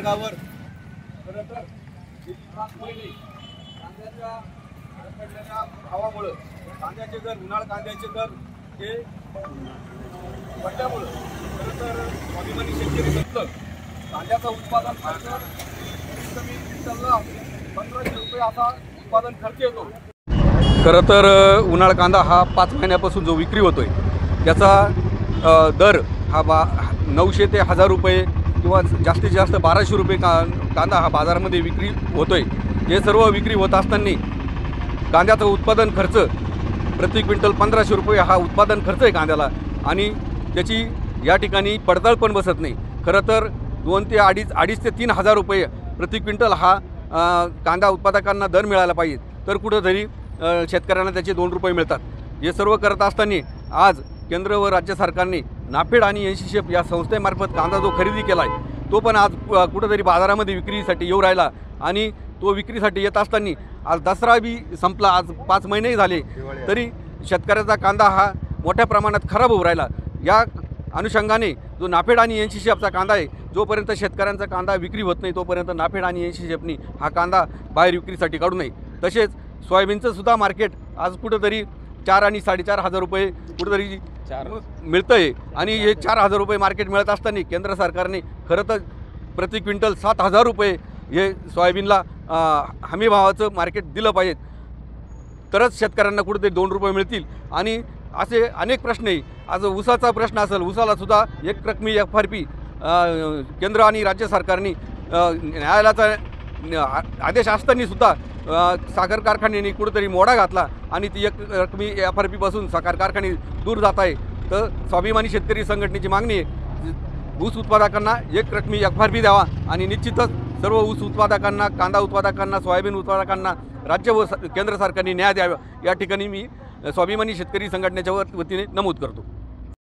मार्गावर खरं तर गेली 5 महिने कांद्याच्या अडकलेल्या भावामुळे कांद्याचे दर उन्हाळ कांद्याचे दर हे वाढल्यामुळे खरं तर स्वाभिमानी शेतकरी संघटना कांद्याचं उत्पादन खर्च कमी क्विंटलला 1500 रुपये असा उत्पादन खर्च येतो। खरं तर उन्हाळ कांदा हा 5 महिन्यापासून जो विक्री होतोय त्याचा दर हा 900 ते 1000 रुपये किंवा जास्तीत जास्त 1200 रुपये कांदा हा बाजारामध्ये विक्री होतोय। हे सर्व विक्री होत असताना कांद्याचा उत्पादन खर्च प्रति क्विंटल 1500 रुपये हा उत्पादन खर्च आहे कांद्याला आणि त्याची या ठिकाणी पडताळ पण बसत नाही। खरं तर 2 ते 2.5 ते 3000 रुपये प्रति क्विंटल हा कांदा उत्पादकांना दर मिळाला पाहिजे, तर कुठंतरी शेतकऱ्यांना त्याचे 2 रुपये मिळतात। हे सर्व करत असताना आज केंद्र व राज्य सरकारने नाफेड आणि NCCF या संस्थेमार्फत कांदा जो खरेदी केला आहे तो पण आज कुठंतरी बाजारामध्ये विक्रीसाठी येऊ राहिला आणि तो विक्रीसाठी येत असताना आज दसरा बी संपला, आज 5 महिनेही झाले तरी शेतकऱ्याचा कांदा हा मोठ्या प्रमाणात खराब होऊ राहिला। या अनुषंगाने जो नाफेड आणि NCCFचा कांदा आहे, जोपर्यंत शेतकऱ्यांचा कांदा विक्री होत नाही तोपर्यंत नाफेड आणि NCCFनी हा कांदा बाहेर विक्रीसाठी काढू नये। तसेच सोयाबीनचं सुद्धा मार्केट आज कुठंतरी 4 आणि 4.5 रुपये कुठंतरी मिळतं आहे आणि हे 4000 रुपये मार्केट मिळत असताना केंद्र सरकारने खरं तर प्रति क्विंटल 7000 रुपये हे सोयाबीनला हमी भावाचं मार्केट दिलं पाहिजे, तरच शेतकऱ्यांना कुठेतरी 2 रुपये मिळतील। आणि असे अनेक प्रश्न आहे। आज ऊसाचा प्रश्न असेल, ऊसाला सुद्धा एक रकमी FRP केंद्र आणि राज्य सरकारने न्यायालयाचा आदेश असताना सुद्धा साखर कारखान्यांनी कुठेतरी मोडा घातला आणि ती एक रकमी FRP पासून साखर कारखाने दूर जात आहे। तर स्वाभिमानी शेतकरी संघटनेची मागणी आहे ऊस उत्पादकांना एक रकमी FRP द्यावा आणि निश्चितच सर्व ऊस उत्पादकांना, कांदा उत्पादकांना, सोयाबीन उत्पादकांना राज्य व केंद्र सरकारने न्याय द्यावा, या ठिकाणी मी स्वाभिमानी शेतकरी संघटनेच्या वतीने नमूद करतो।